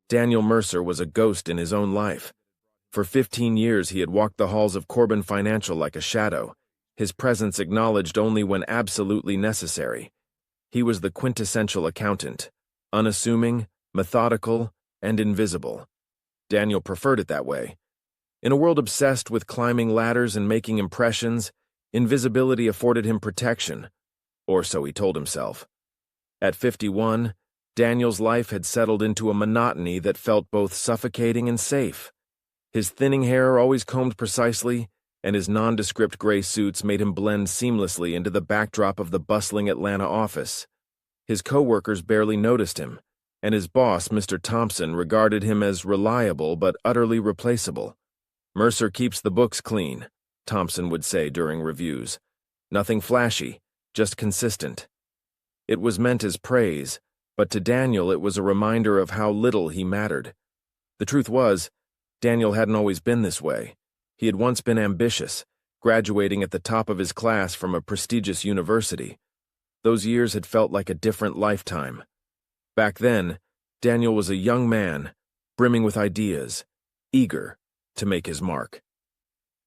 Daniel Mercer was a ghost in his own life. For 15 years he had walked the halls of Corbin Financial like a shadow, his presence acknowledged only when absolutely necessary. He was the quintessential accountant, unassuming, methodical, and invisible. Daniel preferred it that way. In a world obsessed with climbing ladders and making impressions, invisibility afforded him protection, or so he told himself. At 51, Daniel's life had settled into a monotony that felt both suffocating and safe. His thinning hair always combed precisely, and his nondescript gray suits made him blend seamlessly into the backdrop of the bustling Atlanta office. His coworkers barely noticed him, and his boss, Mr. Thompson, regarded him as reliable but utterly replaceable. "Mercer keeps the books clean," Thompson would say during reviews. "Nothing flashy, just consistent." It was meant as praise, but to Daniel it was a reminder of how little he mattered. The truth was, Daniel hadn't always been this way. He had once been ambitious, graduating at the top of his class from a prestigious university. Those years had felt like a different lifetime. Back then, Daniel was a young man, brimming with ideas, eager to make his mark.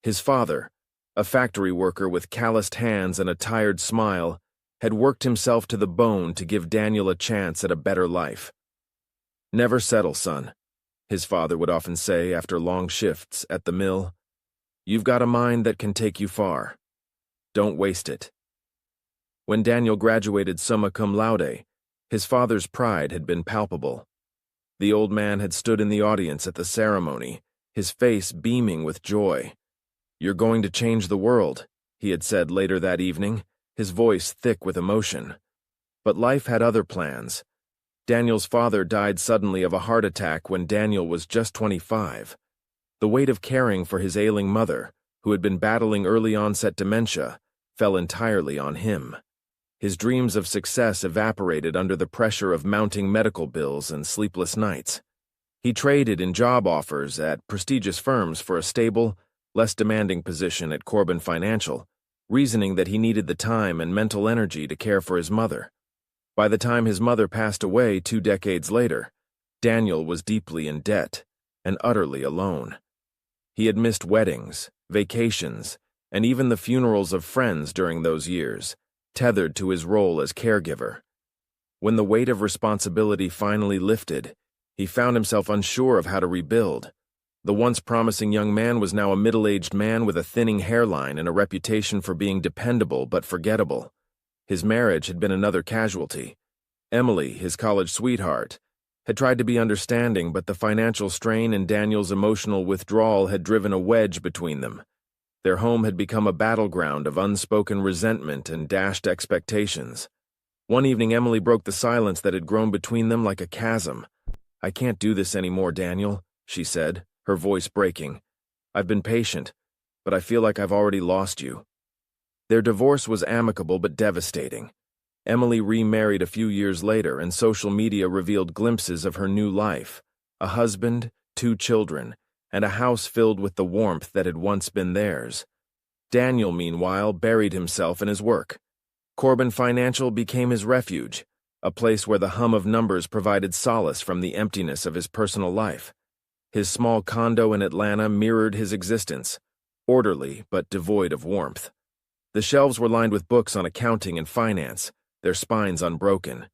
His father, a factory worker with calloused hands and a tired smile, had worked himself to the bone to give Daniel a chance at a better life. "Never settle, son," his father would often say after long shifts at the mill. "You've got a mind that can take you far. Don't waste it." When Daniel graduated summa cum laude, his father's pride had been palpable. The old man had stood in the audience at the ceremony, his face beaming with joy. "You're going to change the world," he had said later that evening, his voice thick with emotion. But life had other plans. Daniel's father died suddenly of a heart attack when Daniel was just 25. The weight of caring for his ailing mother, who had been battling early-onset dementia, fell entirely on him. His dreams of success evaporated under the pressure of mounting medical bills and sleepless nights. He traded in job offers at prestigious firms for a stable, less demanding position at Corbin Financial, reasoning that he needed the time and mental energy to care for his mother. By the time his mother passed away 2 decades later, Daniel was deeply in debt and utterly alone. He had missed weddings, vacations, and even the funerals of friends during those years, tethered to his role as caregiver. When the weight of responsibility finally lifted, he found himself unsure of how to rebuild. The once promising young man was now a middle-aged man with a thinning hairline and a reputation for being dependable but forgettable. His marriage had been another casualty. Emily, his college sweetheart, had tried to be understanding, but the financial strain and Daniel's emotional withdrawal had driven a wedge between them. Their home had become a battleground of unspoken resentment and dashed expectations. One evening, Emily broke the silence that had grown between them like a chasm. "I can't do this anymore, Daniel," she said, her voice breaking. "I've been patient, but I feel like I've already lost you." Their divorce was amicable but devastating. Emily remarried a few years later, and social media revealed glimpses of her new life: a husband, 2 children, and a house filled with the warmth that had once been theirs. Daniel, meanwhile, buried himself in his work. Corbin Financial became his refuge, a place where the hum of numbers provided solace from the emptiness of his personal life. His small condo in Atlanta mirrored his existence, orderly but devoid of warmth. The shelves were lined with books on accounting and finance, their spines unbroken.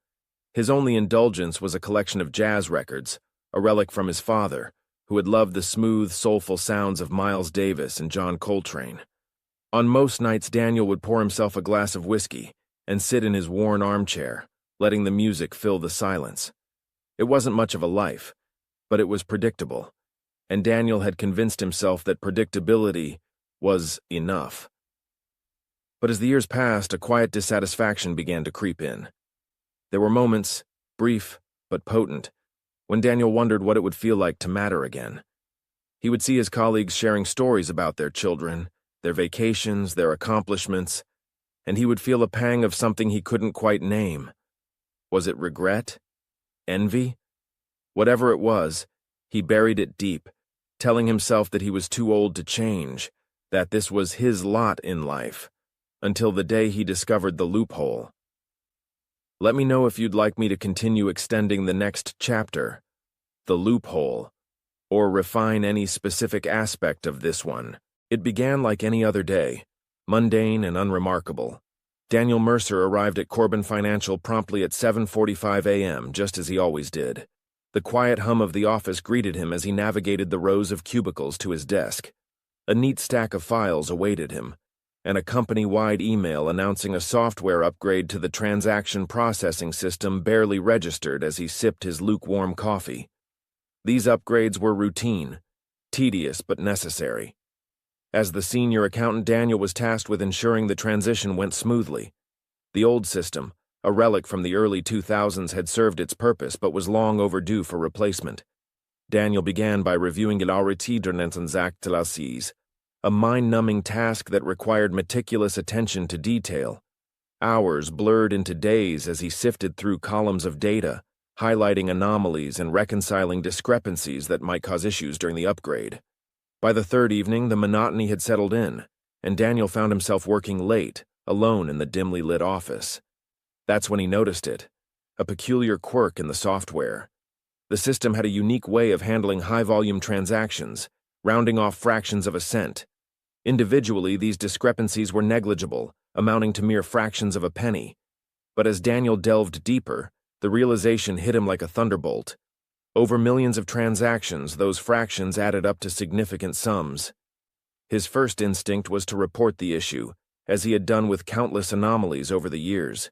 His only indulgence was a collection of jazz records, a relic from his father, who had loved the smooth, soulful sounds of Miles Davis and John Coltrane. On most nights, Daniel would pour himself a glass of whiskey and sit in his worn armchair, letting the music fill the silence. It wasn't much of a life, but it was predictable, and Daniel had convinced himself that predictability was enough. But as the years passed, a quiet dissatisfaction began to creep in. There were moments, brief but potent, when Daniel wondered what it would feel like to matter again. He would see his colleagues sharing stories about their children, their vacations, their accomplishments, and he would feel a pang of something he couldn't quite name. Was it regret? Envy? Whatever it was, he buried it deep, telling himself that he was too old to change, that this was his lot in life, until the day he discovered the loophole. "Let me know if you'd like me to continue extending the next chapter," the loophole, or refine any specific aspect of this one. It began like any other day, mundane and unremarkable. Daniel Mercer arrived at Corbin Financial promptly at 7:45 a.m., just as he always did. The quiet hum of the office greeted him as he navigated the rows of cubicles to his desk. A neat stack of files awaited him, and a company-wide email announcing a software upgrade to the transaction processing system barely registered as he sipped his lukewarm coffee. These upgrades were routine, tedious but necessary. As the senior accountant, Daniel was tasked with ensuring the transition went smoothly. The old system, a relic from the early 2000s, had served its purpose but was long overdue for replacement. Daniel began by reviewing l'actes, a mind-numbing task that required meticulous attention to detail. Hours blurred into days as he sifted through columns of data, highlighting anomalies and reconciling discrepancies that might cause issues during the upgrade. By the third evening, the monotony had settled in, and Daniel found himself working late, alone in the dimly lit office. That's when he noticed it, a peculiar quirk in the software. The system had a unique way of handling high-volume transactions, rounding off fractions of a cent. Individually, these discrepancies were negligible, amounting to mere fractions of a penny. But as Daniel delved deeper, the realization hit him like a thunderbolt. Over millions of transactions, those fractions added up to significant sums. His first instinct was to report the issue, as he had done with countless anomalies over the years.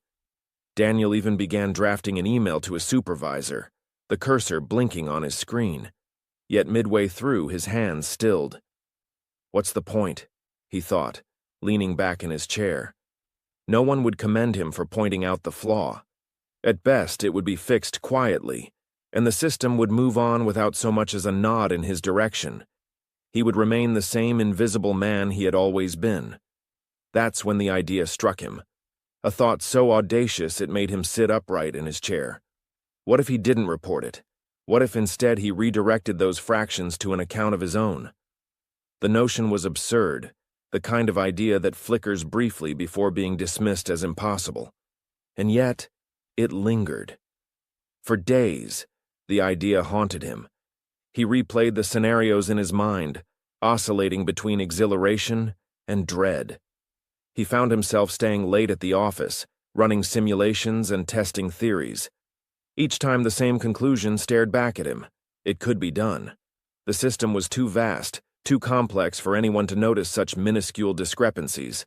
Daniel even began drafting an email to his supervisor, the cursor blinking on his screen. Yet midway through, his hands stilled. What's the point? He thought, leaning back in his chair. No one would commend him for pointing out the flaw. At best, it would be fixed quietly, and the system would move on without so much as a nod in his direction. He would remain the same invisible man he had always been. That's when the idea struck him, a thought so audacious it made him sit upright in his chair. What if he didn't report it? What if instead he redirected those fractions to an account of his own? The notion was absurd, the kind of idea that flickers briefly before being dismissed as impossible. And yet, it lingered. For days, the idea haunted him. He replayed the scenarios in his mind, oscillating between exhilaration and dread. He found himself staying late at the office, running simulations and testing theories. Each time the same conclusion stared back at him. It could be done. The system was too vast, too complex for anyone to notice such minuscule discrepancies.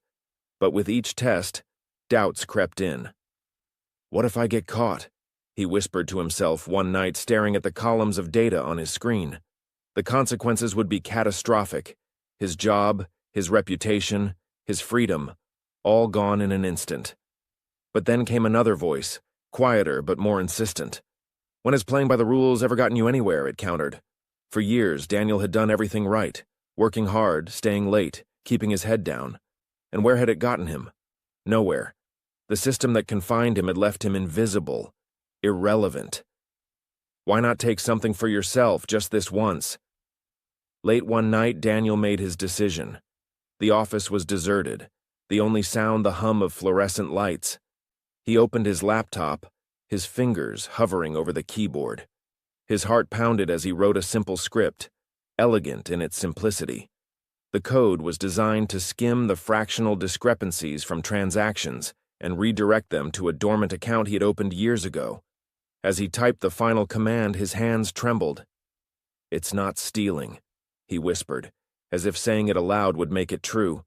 But with each test, doubts crept in. What if I get caught? He whispered to himself one night, staring at the columns of data on his screen. The consequences would be catastrophic. His job, his reputation, his freedom, all gone in an instant. But then came another voice, quieter but more insistent. When has playing by the rules ever gotten you anywhere? It countered. For years, Daniel had done everything right, working hard, staying late, keeping his head down. And where had it gotten him? Nowhere. The system that confined him had left him invisible, irrelevant. Why not take something for yourself just this once? Late one night, Daniel made his decision. The office was deserted, the only sound the hum of fluorescent lights. He opened his laptop, his fingers hovering over the keyboard. His heart pounded as he wrote a simple script, elegant in its simplicity. The code was designed to skim the fractional discrepancies from transactions and redirect them to a dormant account he had opened years ago. As he typed the final command, his hands trembled. "It's not stealing," he whispered, as if saying it aloud would make it true.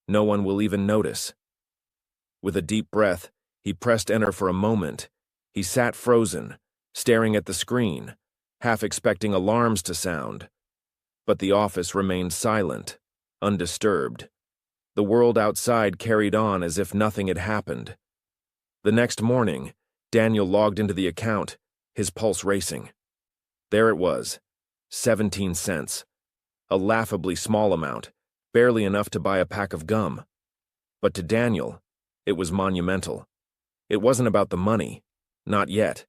"No one will even notice." With a deep breath, he pressed enter for a moment. He sat frozen, staring at the screen, half expecting alarms to sound. But the office remained silent, undisturbed. The world outside carried on as if nothing had happened. The next morning, Daniel logged into the account, his pulse racing. There it was, 17 cents. A laughably small amount, barely enough to buy a pack of gum. But to Daniel, it was monumental. It wasn't about the money, not yet.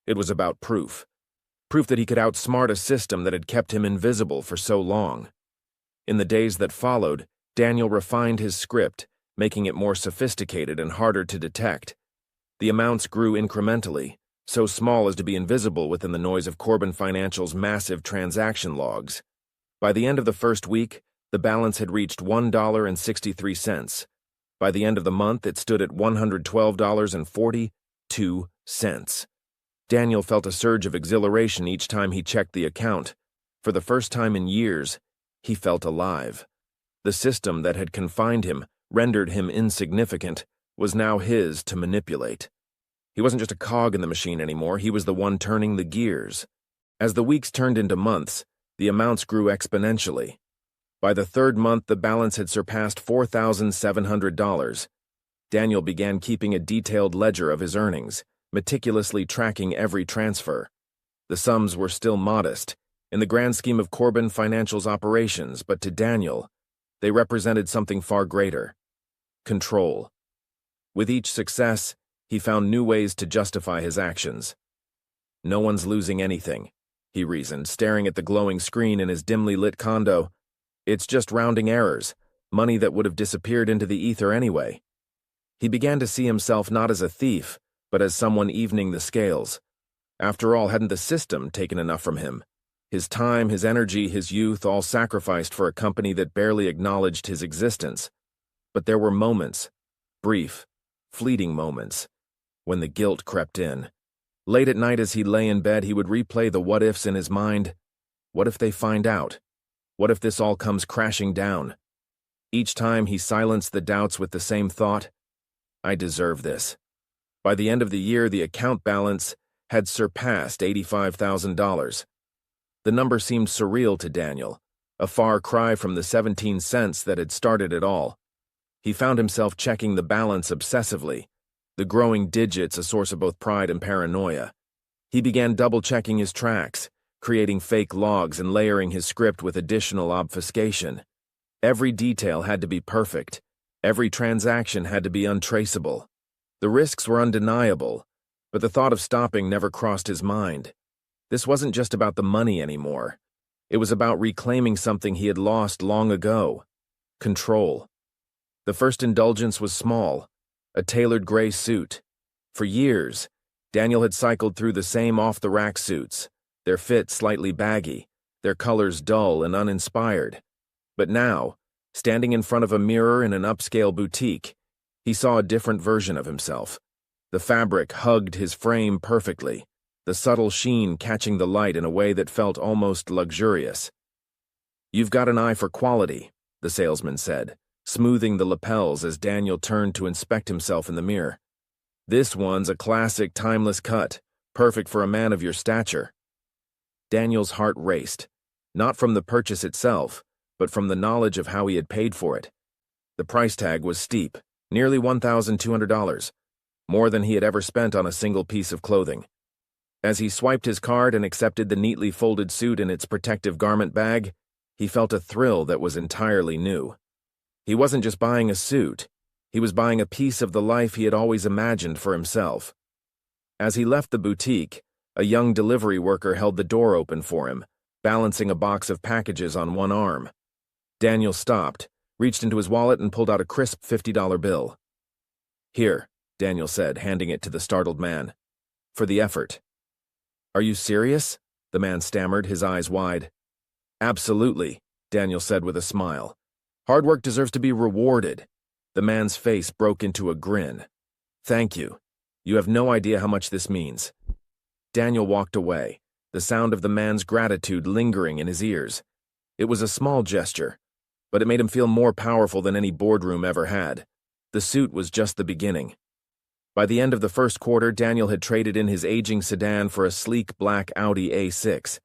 It was about proof. Proof that he could outsmart a system that had kept him invisible for so long. In the days that followed, Daniel refined his script, making it more sophisticated and harder to detect. The amounts grew incrementally, so small as to be invisible within the noise of Corbin Financial's massive transaction logs. By the end of the first week, the balance had reached $1.63. By the end of the month, it stood at $112.42. Daniel felt a surge of exhilaration each time he checked the account. For the first time in years, he felt alive. The system that had confined him, rendered him insignificant, was now his to manipulate. He wasn't just a cog in the machine anymore, he was the one turning the gears. As the weeks turned into months, the amounts grew exponentially. By the third month, the balance had surpassed $4,700. Daniel began keeping a detailed ledger of his earnings, meticulously tracking every transfer. The sums were still modest, in the grand scheme of Corbin Financial's operations, but to Daniel, they represented something far greater: control. With each success, he found new ways to justify his actions. No one's losing anything, he reasoned, staring at the glowing screen in his dimly lit condo. It's just rounding errors, money that would have disappeared into the ether anyway. He began to see himself not as a thief, but as someone evening the scales. After all, hadn't the system taken enough from him? His time, his energy, his youth, all sacrificed for a company that barely acknowledged his existence. But there were moments, brief, fleeting moments, when the guilt crept in. Late at night as he lay in bed, he would replay the what-ifs in his mind. What if they find out? What if this all comes crashing down? Each time he silenced the doubts with the same thought: I deserve this. By the end of the year, the account balance had surpassed $85,000. The number seemed surreal to Daniel, a far cry from the 17 cents that had started it all. He found himself checking the balance obsessively, the growing digits a source of both pride and paranoia. He began double-checking his tracks, creating fake logs and layering his script with additional obfuscation. Every detail had to be perfect. Every transaction had to be untraceable. The risks were undeniable, but the thought of stopping never crossed his mind. This wasn't just about the money anymore. It was about reclaiming something he had lost long ago: control. The first indulgence was small: a tailored gray suit. For years, Daniel had cycled through the same off-the-rack suits, their fit slightly baggy, their colors dull and uninspired. But now, standing in front of a mirror in an upscale boutique, he saw a different version of himself. The fabric hugged his frame perfectly, the subtle sheen catching the light in a way that felt almost luxurious. "You've got an eye for quality," the salesman said, smoothing the lapels as Daniel turned to inspect himself in the mirror. "This one's a classic, timeless cut, perfect for a man of your stature." Daniel's heart raced, not from the purchase itself, but from the knowledge of how he had paid for it. The price tag was steep, nearly $1,200, more than he had ever spent on a single piece of clothing. As he swiped his card and accepted the neatly folded suit in its protective garment bag, he felt a thrill that was entirely new. He wasn't just buying a suit, he was buying a piece of the life he had always imagined for himself. As he left the boutique, a young delivery worker held the door open for him, balancing a box of packages on one arm. Daniel stopped, reached into his wallet and pulled out a crisp $50 bill. "Here," Daniel said, handing it to the startled man. "For the effort." "Are you serious?" the man stammered, his eyes wide. "Absolutely," Daniel said with a smile. "Hard work deserves to be rewarded." The man's face broke into a grin. "Thank you. You have no idea how much this means." Daniel walked away, the sound of the man's gratitude lingering in his ears. It was a small gesture, but it made him feel more powerful than any boardroom ever had. The suit was just the beginning. By the end of the first quarter, Daniel had traded in his aging sedan for a sleek black Audi A6.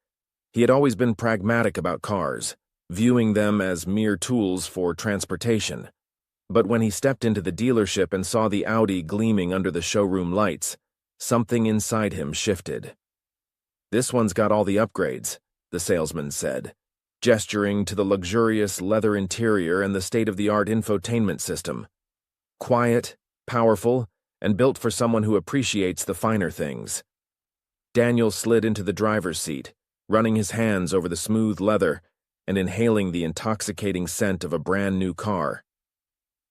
He had always been pragmatic about cars, viewing them as mere tools for transportation. But when he stepped into the dealership and saw the Audi gleaming under the showroom lights, something inside him shifted. "This one's got all the upgrades," the salesman said, gesturing to the luxurious leather interior and the state-of-the-art infotainment system. Quiet, powerful, and built for someone who appreciates the finer things. Daniel slid into the driver's seat, running his hands over the smooth leather and inhaling the intoxicating scent of a brand-new car.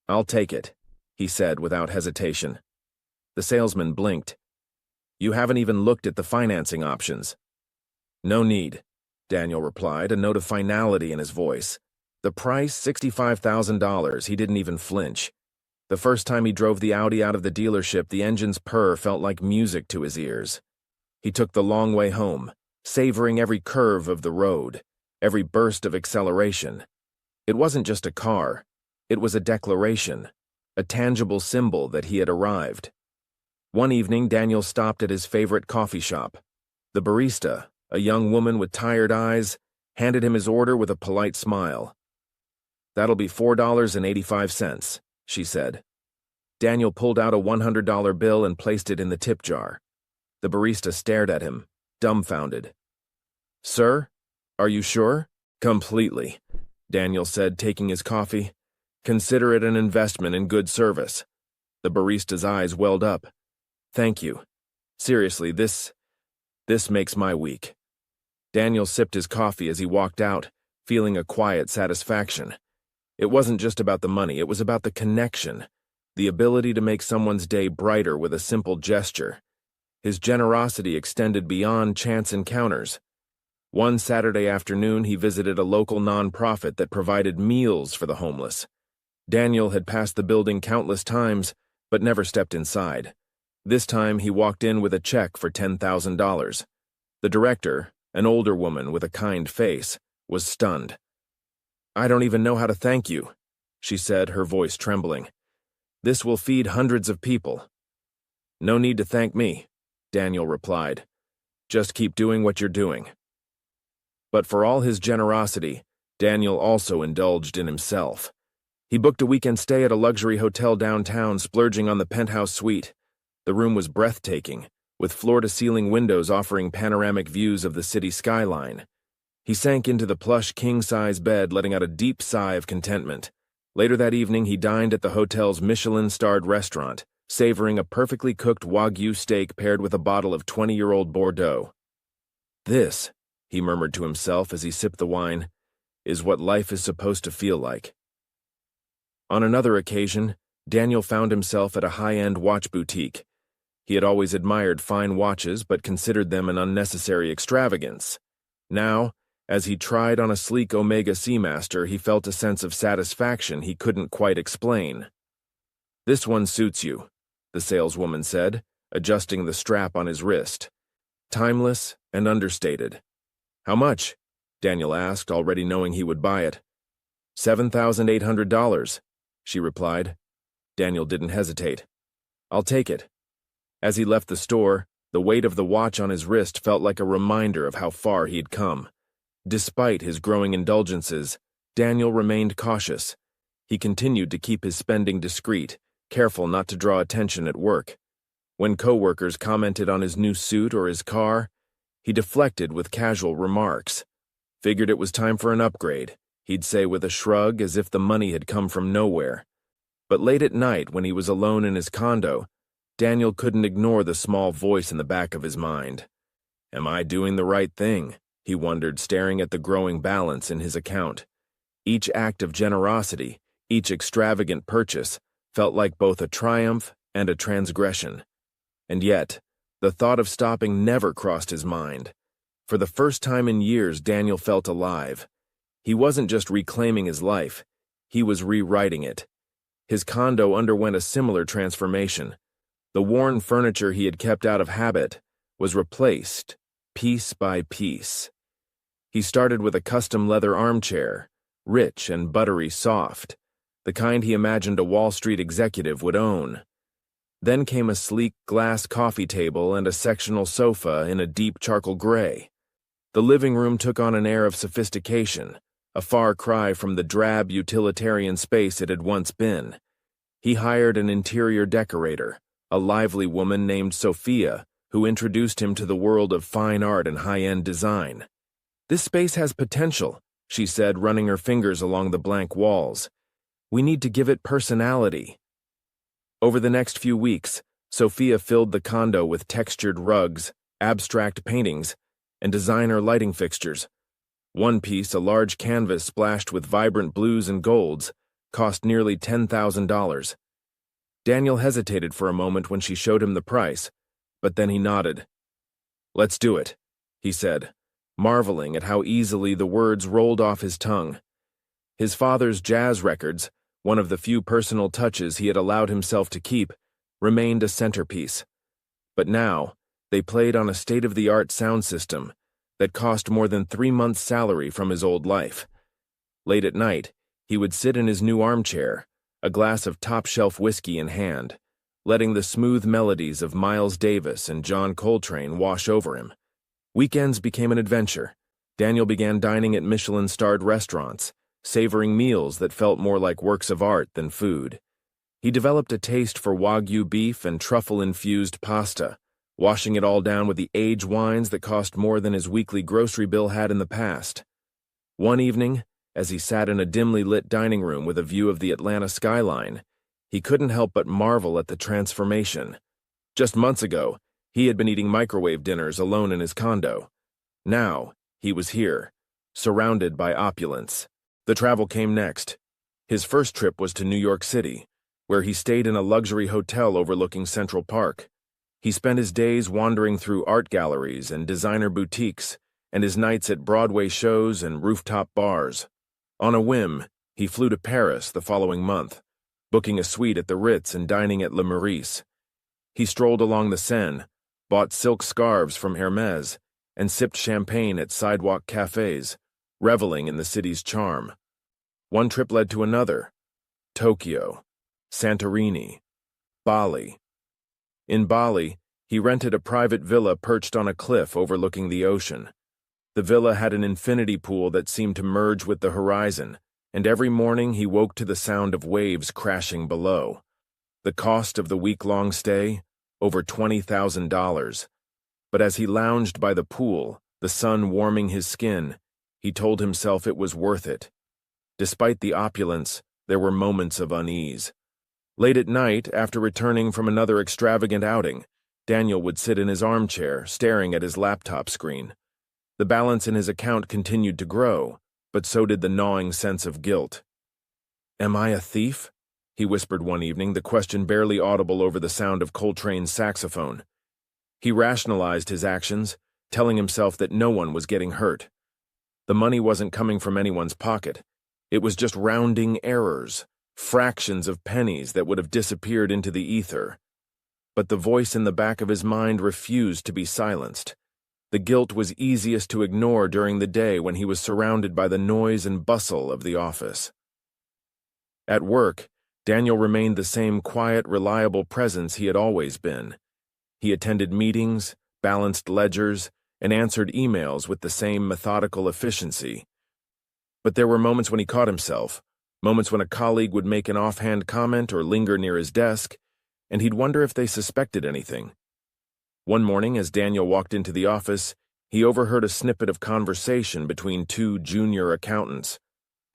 "I'll take it," he said without hesitation. The salesman blinked. You haven't even looked at the financing options." "No need," Daniel replied, a note of finality in his voice. The price, $65,000, he didn't even flinch. The first time he drove the Audi out of the dealership, the engine's purr felt like music to his ears. He took the long way home, savoring every curve of the road, every burst of acceleration. It wasn't just a car, it was a declaration, a tangible symbol that he had arrived. One evening, Daniel stopped at his favorite coffee shop. The barista, a young woman with tired eyes, handed him his order with a polite smile. "That'll be $4.85, she said. Daniel pulled out a $100 bill and placed it in the tip jar. The barista stared at him, dumbfounded. "Sir, are you sure?" "Completely," Daniel said, taking his coffee. "Consider it an investment in good service." The barista's eyes welled up. "Thank you. Seriously, this makes my week." Daniel sipped his coffee as he walked out, feeling a quiet satisfaction. It wasn't just about the money, it was about the connection, the ability to make someone's day brighter with a simple gesture. His generosity extended beyond chance encounters. One Saturday afternoon, he visited a local nonprofit that provided meals for the homeless. Daniel had passed the building countless times, but never stepped inside. This time, he walked in with a check for $10,000. The director, an older woman with a kind face, was stunned. "I don't even know how to thank you," she said, her voice trembling. "This will feed hundreds of people." "No need to thank me," Daniel replied. "Just keep doing what you're doing." But for all his generosity, Daniel also indulged in himself. He booked a weekend stay at a luxury hotel downtown, splurging on the penthouse suite. The room was breathtaking, with floor-to-ceiling windows offering panoramic views of the city skyline. He sank into the plush king-size bed, letting out a deep sigh of contentment. Later that evening, he dined at the hotel's Michelin-starred restaurant, savoring a perfectly cooked Wagyu steak paired with a bottle of 20-year-old Bordeaux. "This," he murmured to himself as he sipped the wine, "is what life is supposed to feel like." On another occasion, Daniel found himself at a high-end watch boutique. He had always admired fine watches but considered them an unnecessary extravagance. Now, as he tried on a sleek Omega Seamaster, he felt a sense of satisfaction he couldn't quite explain. "This one suits you," the saleswoman said, adjusting the strap on his wrist. "Timeless and understated." "How much?" Daniel asked, already knowing he would buy it. $7,800, she replied. Daniel didn't hesitate. "I'll take it." As he left the store, the weight of the watch on his wrist felt like a reminder of how far he'd come. Despite his growing indulgences, Daniel remained cautious. He continued to keep his spending discreet, careful not to draw attention at work. When coworkers commented on his new suit or his car, he deflected with casual remarks. "Figured it was time for an upgrade," he'd say with a shrug, as if the money had come from nowhere. But late at night, when he was alone in his condo, Daniel couldn't ignore the small voice in the back of his mind. "Am I doing the right thing?" he wondered, staring at the growing balance in his account. Each act of generosity, each extravagant purchase, felt like both a triumph and a transgression. And yet, the thought of stopping never crossed his mind. For the first time in years, Daniel felt alive. He wasn't just reclaiming his life, he was rewriting it. His condo underwent a similar transformation. The worn furniture he had kept out of habit was replaced, piece by piece. He started with a custom leather armchair, rich and buttery soft, the kind he imagined a Wall Street executive would own. Then came a sleek glass coffee table and a sectional sofa in a deep charcoal gray. The living room took on an air of sophistication, a far cry from the drab utilitarian space it had once been. He hired an interior decorator, a lively woman named Sophia, who introduced him to the world of fine art and high-end design. "This space has potential," she said, running her fingers along the blank walls. "We need to give it personality." Over the next few weeks, Sophia filled the condo with textured rugs, abstract paintings, and designer lighting fixtures. One piece, a large canvas splashed with vibrant blues and golds, cost nearly $10,000. Daniel hesitated for a moment when she showed him the price, but then he nodded. "Let's do it," he said, marveling at how easily the words rolled off his tongue. His father's jazz records, one of the few personal touches he had allowed himself to keep, remained a centerpiece. But now, they played on a state-of-the-art sound system that cost more than 3 months' salary from his old life. Late at night, he would sit in his new armchair, a glass of top-shelf whiskey in hand, letting the smooth melodies of Miles Davis and John Coltrane wash over him. Weekends became an adventure. Daniel began dining at Michelin-starred restaurants, savoring meals that felt more like works of art than food. He developed a taste for Wagyu beef and truffle-infused pasta, washing it all down with the aged wines that cost more than his weekly grocery bill had in the past. One evening, as he sat in a dimly lit dining room with a view of the Atlanta skyline, he couldn't help but marvel at the transformation. Just months ago, he had been eating microwave dinners alone in his condo. Now, he was here, surrounded by opulence. The travel came next. His first trip was to New York City, where he stayed in a luxury hotel overlooking Central Park. He spent his days wandering through art galleries and designer boutiques, and his nights at Broadway shows and rooftop bars. On a whim, he flew to Paris the following month, booking a suite at the Ritz and dining at Le Meurice. He strolled along the Seine, bought silk scarves from Hermès, and sipped champagne at sidewalk cafes, reveling in the city's charm. One trip led to another: Tokyo, Santorini, Bali. In Bali, he rented a private villa perched on a cliff overlooking the ocean. The villa had an infinity pool that seemed to merge with the horizon, and every morning he woke to the sound of waves crashing below. The cost of the week-long stay? Over $20,000. But as he lounged by the pool, the sun warming his skin, he told himself it was worth it. Despite the opulence, there were moments of unease. Late at night, after returning from another extravagant outing, Daniel would sit in his armchair, staring at his laptop screen. The balance in his account continued to grow, but so did the gnawing sense of guilt. "Am I a thief?" he whispered one evening, the question barely audible over the sound of Coltrane's saxophone. He rationalized his actions, telling himself that no one was getting hurt. The money wasn't coming from anyone's pocket. It was just rounding errors, fractions of pennies that would have disappeared into the ether. But the voice in the back of his mind refused to be silenced. The guilt was easiest to ignore during the day when he was surrounded by the noise and bustle of the office. At work, Daniel remained the same quiet, reliable presence he had always been. He attended meetings, balanced ledgers, and answered emails with the same methodical efficiency. But there were moments when he caught himself, moments when a colleague would make an offhand comment or linger near his desk, and he'd wonder if they suspected anything. One morning, as Daniel walked into the office, he overheard a snippet of conversation between two junior accountants.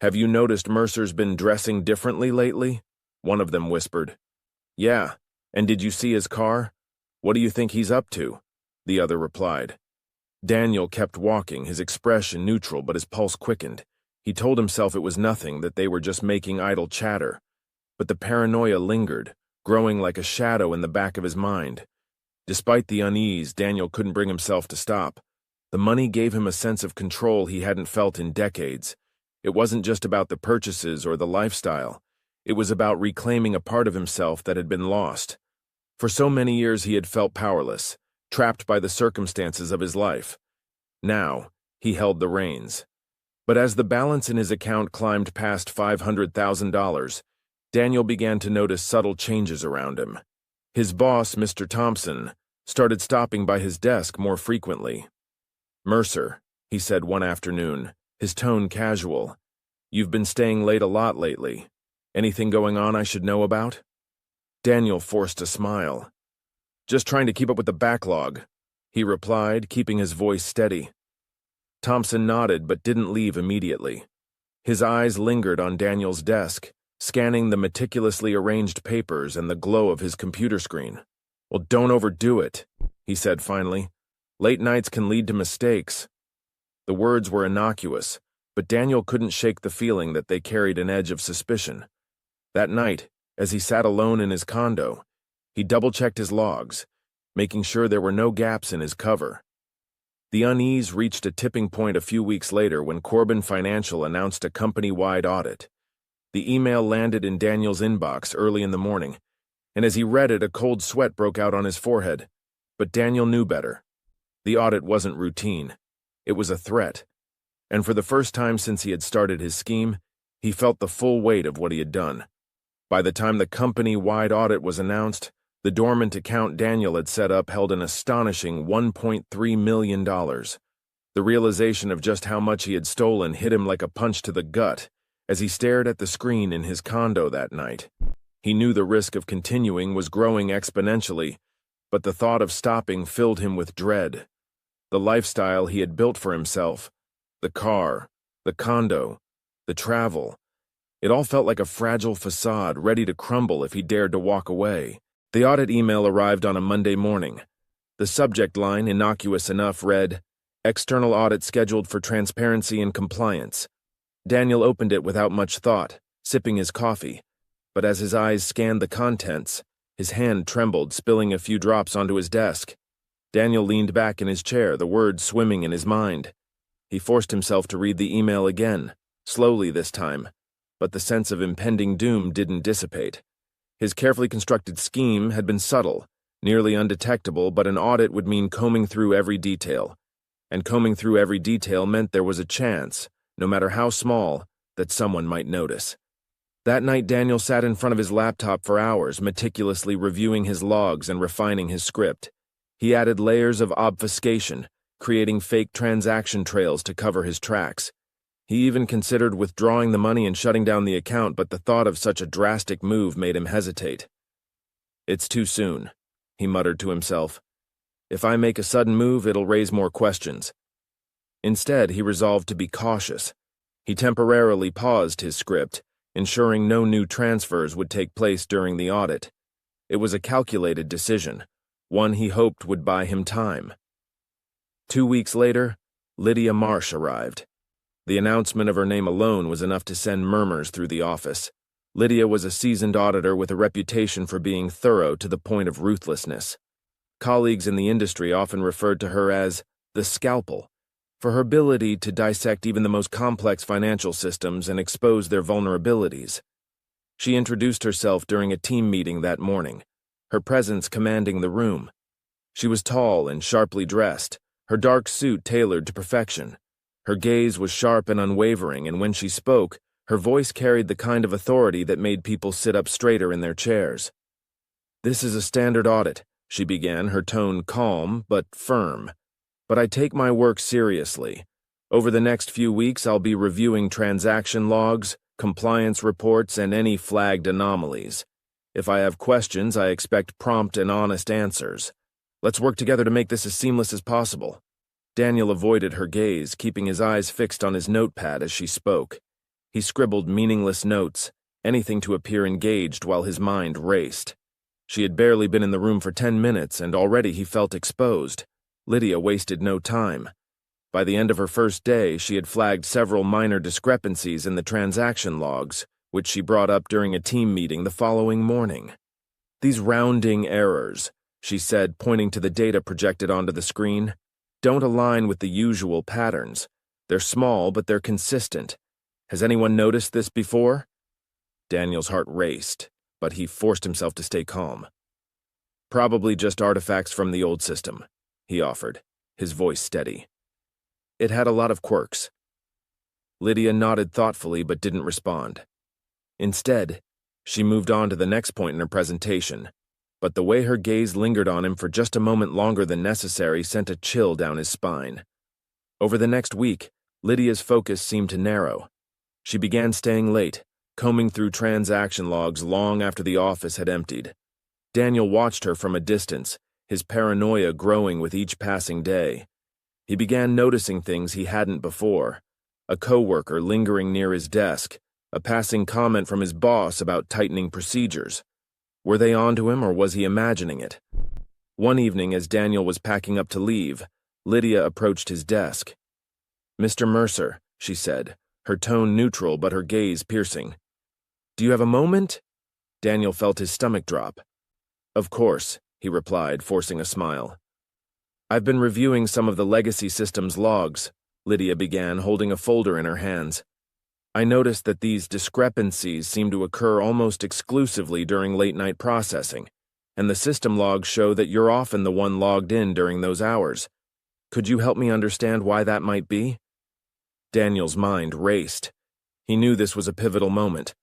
"Have you noticed Mercer's been dressing differently lately?" one of them whispered. "Yeah, and did you see his car? What do you think he's up to?" the other replied. Daniel kept walking, his expression neutral, but his pulse quickened. He told himself it was nothing, that they were just making idle chatter. But the paranoia lingered, growing like a shadow in the back of his mind. Despite the unease, Daniel couldn't bring himself to stop. The money gave him a sense of control he hadn't felt in decades. It wasn't just about the purchases or the lifestyle. It was about reclaiming a part of himself that had been lost. For so many years he had felt powerless, trapped by the circumstances of his life. Now, he held the reins. But as the balance in his account climbed past $500,000, Daniel began to notice subtle changes around him. His boss, Mr. Thompson, started stopping by his desk more frequently. "Mercer," he said one afternoon, his tone casual, "you've been staying late a lot lately. Anything going on I should know about?" Daniel forced a smile. "Just trying to keep up with the backlog," he replied, keeping his voice steady. Thompson nodded but didn't leave immediately. His eyes lingered on Daniel's desk, scanning the meticulously arranged papers and the glow of his computer screen. "Well, don't overdo it," he said finally. "Late nights can lead to mistakes." The words were innocuous, but Daniel couldn't shake the feeling that they carried an edge of suspicion. That night, as he sat alone in his condo, he double-checked his logs. making sure there were no gaps in his cover. The unease reached a tipping point a few weeks later when Corbin Financial announced a company-wide audit. The email landed in Daniel's inbox early in the morning, and as he read it, a cold sweat broke out on his forehead. But Daniel knew better. The audit wasn't routine. It was a threat. And for the first time since he had started his scheme, he felt the full weight of what he had done. By the time the company-wide audit was announced, the dormant account Daniel had set up held an astonishing $1.3 million. The realization of just how much he had stolen hit him like a punch to the gut as he stared at the screen in his condo that night. He knew the risk of continuing was growing exponentially, but the thought of stopping filled him with dread. The lifestyle he had built for himself, the car, the condo, the travel, it all felt like a fragile facade ready to crumble if he dared to walk away. The audit email arrived on a Monday morning. The subject line, innocuous enough, read, "External audit scheduled for transparency and compliance." Daniel opened it without much thought, sipping his coffee, but as his eyes scanned the contents, his hand trembled, spilling a few drops onto his desk. Daniel leaned back in his chair, the words swimming in his mind. He forced himself to read the email again, slowly this time, but the sense of impending doom didn't dissipate. His carefully constructed scheme had been subtle, nearly undetectable, but an audit would mean combing through every detail. And combing through every detail meant there was a chance, no matter how small, that someone might notice. That night, Daniel sat in front of his laptop for hours, meticulously reviewing his logs and refining his script. He added layers of obfuscation, creating fake transaction trails to cover his tracks. He even considered withdrawing the money and shutting down the account, but the thought of such a drastic move made him hesitate. "It's too soon," he muttered to himself. "If I make a sudden move, it'll raise more questions." Instead, he resolved to be cautious. He temporarily paused his script, ensuring no new transfers would take place during the audit. It was a calculated decision, one he hoped would buy him time. 2 weeks later, Lydia Marsh arrived. The announcement of her name alone was enough to send murmurs through the office. Lydia was a seasoned auditor with a reputation for being thorough to the point of ruthlessness. Colleagues in the industry often referred to her as the scalpel, for her ability to dissect even the most complex financial systems and expose their vulnerabilities. She introduced herself during a team meeting that morning, her presence commanding the room. She was tall and sharply dressed, her dark suit tailored to perfection. Her gaze was sharp and unwavering, and when she spoke, her voice carried the kind of authority that made people sit up straighter in their chairs. "This is a standard audit," she began, her tone calm but firm. "But I take my work seriously. Over the next few weeks, I'll be reviewing transaction logs, compliance reports, and any flagged anomalies. If I have questions, I expect prompt and honest answers. Let's work together to make this as seamless as possible." Daniel avoided her gaze, keeping his eyes fixed on his notepad as she spoke. He scribbled meaningless notes, anything to appear engaged while his mind raced. She had barely been in the room for 10 minutes, and already he felt exposed. Lydia wasted no time. By the end of her first day, she had flagged several minor discrepancies in the transaction logs, which she brought up during a team meeting the following morning. "These rounding errors," she said, pointing to the data projected onto the screen, "don't align with the usual patterns. They're small, but they're consistent. Has anyone noticed this before?" Daniel's heart raced, but he forced himself to stay calm. "Probably just artifacts from the old system," he offered, his voice steady. "It had a lot of quirks." Lydia nodded thoughtfully but didn't respond. Instead, she moved on to the next point in her presentation, but the way her gaze lingered on him for just a moment longer than necessary sent a chill down his spine. Over the next week, Lydia's focus seemed to narrow. She began staying late, combing through transaction logs long after the office had emptied. Daniel watched her from a distance, his paranoia growing with each passing day. He began noticing things he hadn't before: a coworker lingering near his desk, a passing comment from his boss about tightening procedures. Were they onto him, or was he imagining it? One evening, as Daniel was packing up to leave, Lydia approached his desk. "Mr. Mercer," she said, her tone neutral but her gaze piercing. "Do you have a moment?" Daniel felt his stomach drop. "Of course," he replied, forcing a smile. I've been reviewing some of the legacy system's logs, Lydia began, holding a folder in her hands. I noticed that these discrepancies seem to occur almost exclusively during late-night processing, and the system logs show that you're often the one logged in during those hours. Could you help me understand why that might be? Daniel's mind raced. He knew this was a pivotal moment.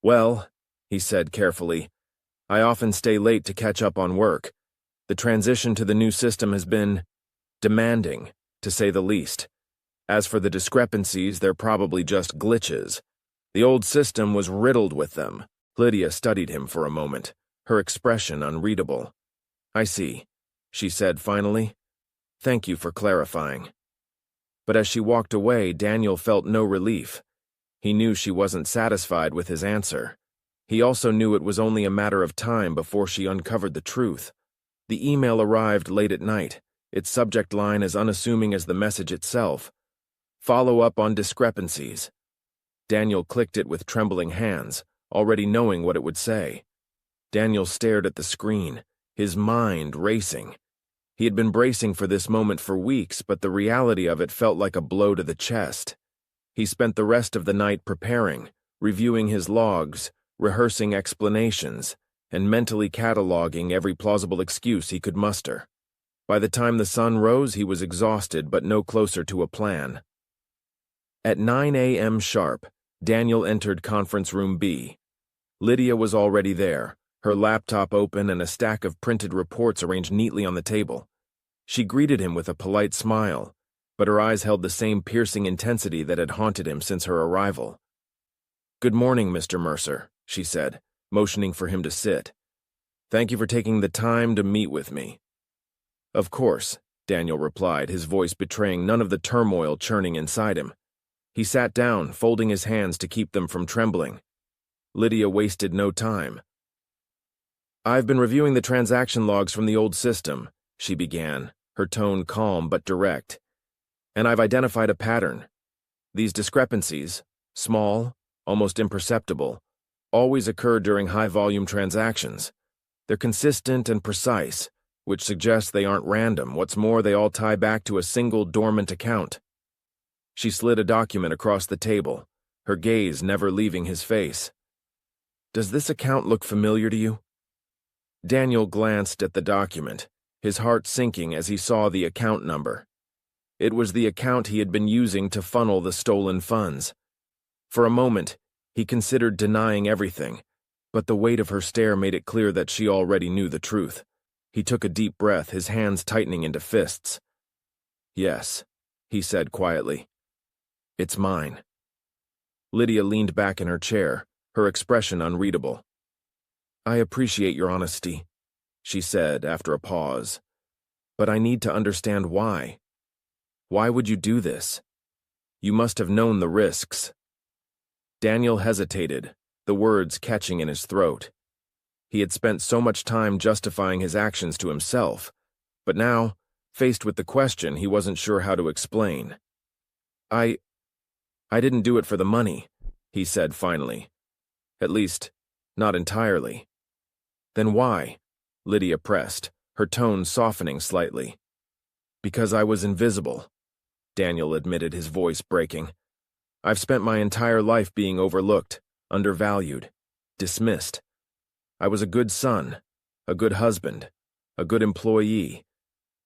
Well, he said carefully, I often stay late to catch up on work. The transition to the new system has been demanding, to say the least. As for the discrepancies, they're probably just glitches. The old system was riddled with them. Lydia studied him for a moment, her expression unreadable. I see, she said finally. Thank you for clarifying. But as she walked away, Daniel felt no relief. He knew she wasn't satisfied with his answer. He also knew it was only a matter of time before she uncovered the truth. The email arrived late at night, its subject line as unassuming as the message itself. Follow up on discrepancies. Daniel clicked it with trembling hands, already knowing what it would say. Daniel stared at the screen, his mind racing. He had been bracing for this moment for weeks, but the reality of it felt like a blow to the chest. He spent the rest of the night preparing, reviewing his logs, rehearsing explanations, and mentally cataloging every plausible excuse he could muster. By the time the sun rose, he was exhausted but no closer to a plan. At 9 a.m. sharp, Daniel entered Conference Room B. Lydia was already there, her laptop open and a stack of printed reports arranged neatly on the table. She greeted him with a polite smile, but her eyes held the same piercing intensity that had haunted him since her arrival. Good morning, Mr. Mercer, she said, motioning for him to sit. Thank you for taking the time to meet with me. Of course, Daniel replied, his voice betraying none of the turmoil churning inside him. He sat down, folding his hands to keep them from trembling. Lydia wasted no time. I've been reviewing the transaction logs from the old system, she began, her tone calm but direct. And I've identified a pattern. These discrepancies, small, almost imperceptible, always occur during high-volume transactions. They're consistent and precise, which suggests they aren't random. What's more, they all tie back to a single dormant account. She slid a document across the table, her gaze never leaving his face. Does this account look familiar to you? Daniel glanced at the document, his heart sinking as he saw the account number. It was the account he had been using to funnel the stolen funds. For a moment, he considered denying everything, but the weight of her stare made it clear that she already knew the truth. He took a deep breath, his hands tightening into fists. Yes, he said quietly. It's mine. Lydia leaned back in her chair, her expression unreadable. I appreciate your honesty, she said after a pause. But I need to understand why. Why would you do this? You must have known the risks. Daniel hesitated, the words catching in his throat. He had spent so much time justifying his actions to himself, but now, faced with the question, he wasn't sure how to explain. I didn't do it for the money, he said finally. At least, not entirely. Then why? Lydia pressed, her tone softening slightly. Because I was invisible, Daniel admitted, his voice breaking. I've spent my entire life being overlooked, undervalued, dismissed. I was a good son, a good husband, a good employee.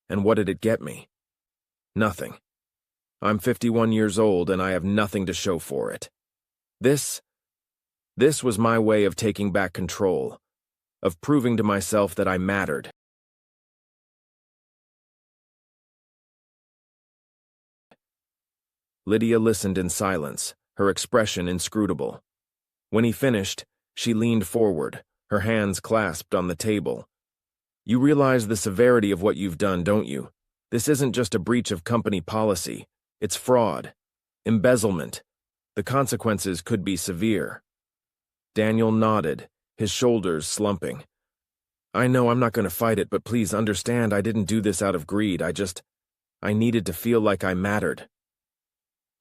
And what did it get me? Nothing. I'm 51 years old and I have nothing to show for it. This was my way of taking back control, of proving to myself that I mattered. Lydia listened in silence, her expression inscrutable. When he finished, she leaned forward, her hands clasped on the table. You realize the severity of what you've done, don't you? This isn't just a breach of company policy. It's fraud, embezzlement. The consequences could be severe. Daniel nodded, his shoulders slumping. I know I'm not going to fight it, but please understand I didn't do this out of greed. I needed to feel like I mattered.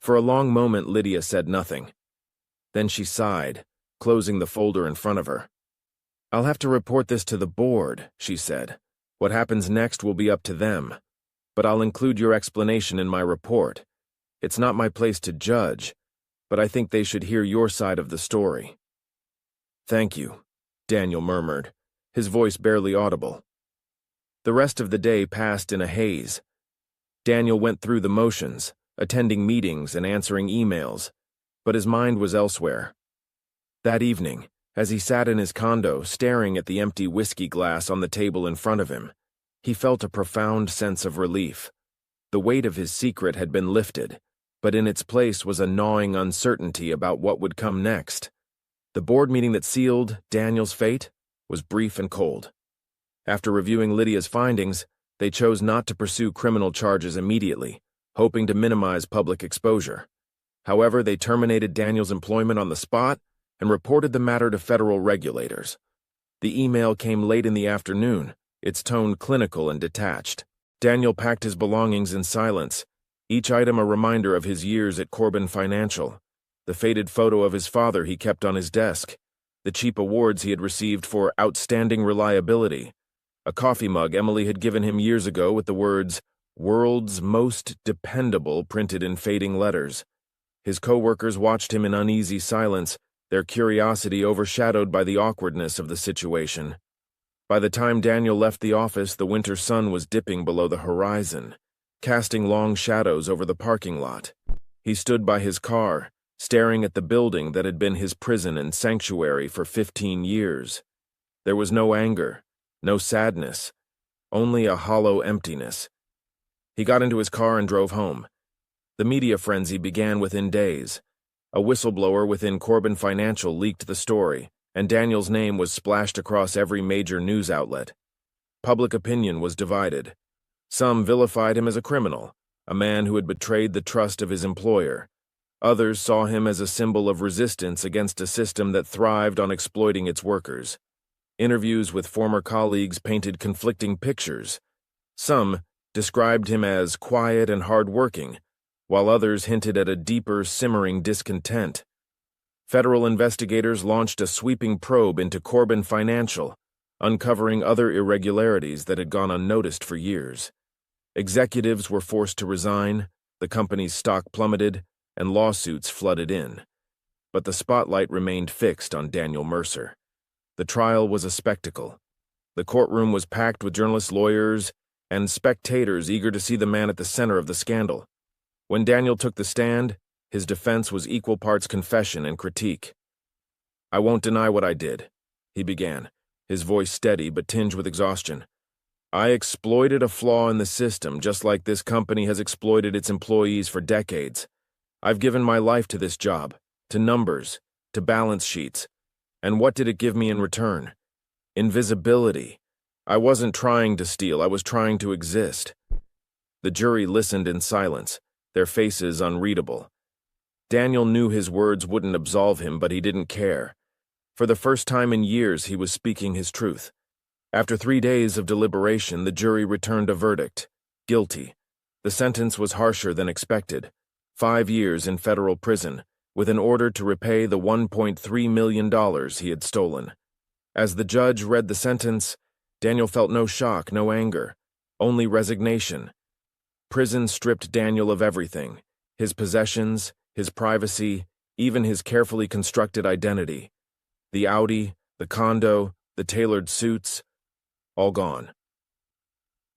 For a long moment, Lydia said nothing. Then she sighed, closing the folder in front of her. "I'll have to report this to the board," she said. "What happens next will be up to them. But I'll include your explanation in my report. It's not my place to judge, but I think they should hear your side of the story." "Thank you," Daniel murmured, his voice barely audible. The rest of the day passed in a haze. Daniel went through the motions, attending meetings and answering emails, but his mind was elsewhere. That evening, as he sat in his condo staring at the empty whiskey glass on the table in front of him, he felt a profound sense of relief. The weight of his secret had been lifted, but in its place was a gnawing uncertainty about what would come next. The board meeting that sealed Daniel's fate was brief and cold. After reviewing Lydia's findings, they chose not to pursue criminal charges immediately, hoping to minimize public exposure. However, they terminated Daniel's employment on the spot and reported the matter to federal regulators. The email came late in the afternoon, its tone clinical and detached. Daniel packed his belongings in silence, each item a reminder of his years at Corbin Financial, the faded photo of his father he kept on his desk, the cheap awards he had received for outstanding reliability, a coffee mug Emily had given him years ago with the words, "World's Most Dependable," printed in fading letters. His co-workers watched him in uneasy silence, their curiosity overshadowed by the awkwardness of the situation. By the time Daniel left the office, the winter sun was dipping below the horizon, casting long shadows over the parking lot. He stood by his car, staring at the building that had been his prison and sanctuary for 15 years. There was no anger, no sadness, only a hollow emptiness. He got into his car and drove home. The media frenzy began within days. A whistleblower within Corbin Financial leaked the story, and Daniel's name was splashed across every major news outlet. Public opinion was divided. Some vilified him as a criminal, a man who had betrayed the trust of his employer. Others saw him as a symbol of resistance against a system that thrived on exploiting its workers. Interviews with former colleagues painted conflicting pictures. Some described him as quiet and hard-working, while others hinted at a deeper, simmering discontent. Federal investigators launched a sweeping probe into Corbin Financial, uncovering other irregularities that had gone unnoticed for years. Executives were forced to resign, the company's stock plummeted, and lawsuits flooded in. But the spotlight remained fixed on Daniel Mercer. The trial was a spectacle. The courtroom was packed with journalists, lawyers, and spectators eager to see the man at the center of the scandal. When Daniel took the stand, his defense was equal parts confession and critique. "I won't deny what I did," he began, his voice steady but tinged with exhaustion. "I exploited a flaw in the system just like this company has exploited its employees for decades. I've given my life to this job, to numbers, to balance sheets. And what did it give me in return? Invisibility. I wasn't trying to steal, I was trying to exist." The jury listened in silence, their faces unreadable. Daniel knew his words wouldn't absolve him, but he didn't care. For the first time in years, he was speaking his truth. After 3 days of deliberation, the jury returned a verdict: guilty. The sentence was harsher than expected: 5 years in federal prison, with an order to repay the $1.3 million he had stolen. As the judge read the sentence, Daniel felt no shock, no anger, only resignation. Prison stripped Daniel of everything: his possessions, his privacy, even his carefully constructed identity. The Audi, the condo, the tailored suits, all gone.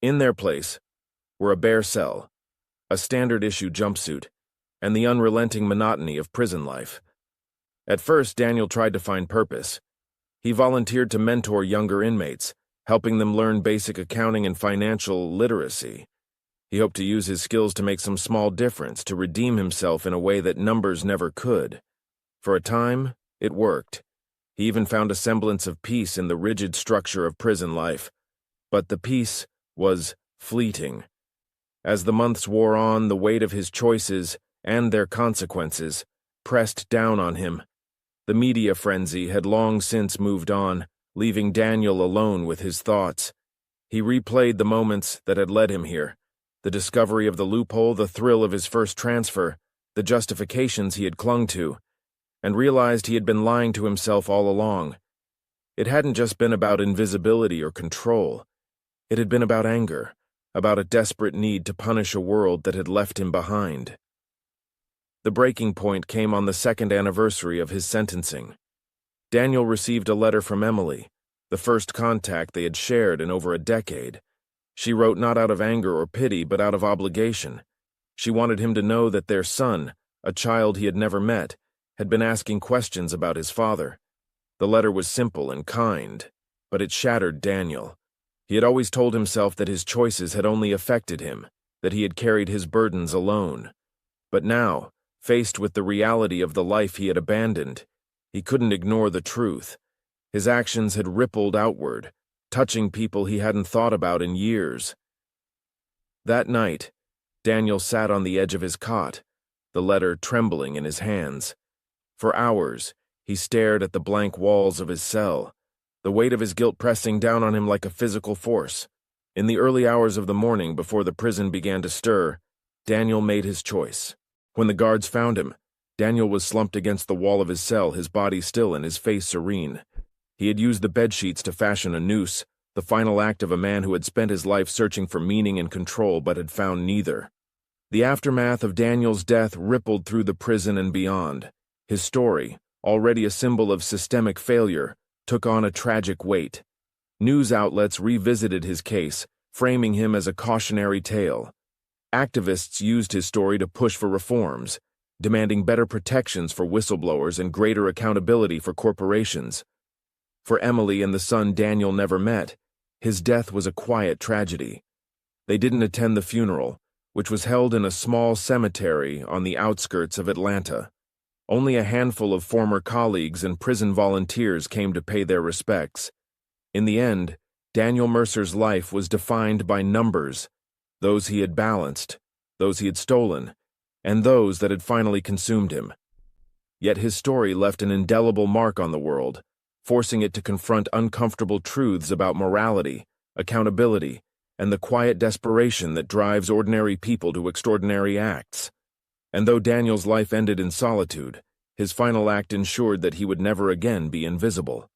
In their place were a bare cell, a standard-issue jumpsuit, and the unrelenting monotony of prison life. At first, Daniel tried to find purpose. He volunteered to mentor younger inmates, helping them learn basic accounting and financial literacy. He hoped to use his skills to make some small difference, to redeem himself in a way that numbers never could. For a time, it worked. He even found a semblance of peace in the rigid structure of prison life. But the peace was fleeting. As the months wore on, the weight of his choices, and their consequences, pressed down on him. The media frenzy had long since moved on, leaving Daniel alone with his thoughts. He replayed the moments that had led him here: the discovery of the loophole, the thrill of his first transfer, the justifications he had clung to, and realized he had been lying to himself all along. It hadn't just been about invisibility or control. It had been about anger, about a desperate need to punish a world that had left him behind. The breaking point came on the second anniversary of his sentencing. Daniel received a letter from Emily, the first contact they had shared in over a decade. She wrote not out of anger or pity, but out of obligation. She wanted him to know that their son, a child he had never met, had been asking questions about his father. The letter was simple and kind, but it shattered Daniel. He had always told himself that his choices had only affected him, that he had carried his burdens alone. But now, faced with the reality of the life he had abandoned, he couldn't ignore the truth. His actions had rippled outward, touching people he hadn't thought about in years. That night, Daniel sat on the edge of his cot, the letter trembling in his hands. For hours, he stared at the blank walls of his cell, the weight of his guilt pressing down on him like a physical force. In the early hours of the morning before the prison began to stir, Daniel made his choice. When the guards found him, Daniel was slumped against the wall of his cell, his body still and his face serene. He had used the bedsheets to fashion a noose, the final act of a man who had spent his life searching for meaning and control but had found neither. The aftermath of Daniel's death rippled through the prison and beyond. His story, already a symbol of systemic failure, took on a tragic weight. News outlets revisited his case, framing him as a cautionary tale. Activists used his story to push for reforms, demanding better protections for whistleblowers and greater accountability for corporations. For Emily and the son Daniel never met, his death was a quiet tragedy. They didn't attend the funeral, which was held in a small cemetery on the outskirts of Atlanta. Only a handful of former colleagues and prison volunteers came to pay their respects. In the end, Daniel Mercer's life was defined by numbers, those he had balanced, those he had stolen, and those that had finally consumed him. Yet his story left an indelible mark on the world, forcing it to confront uncomfortable truths about morality, accountability, and the quiet desperation that drives ordinary people to extraordinary acts. And though Daniel's life ended in solitude, his final act ensured that he would never again be invisible.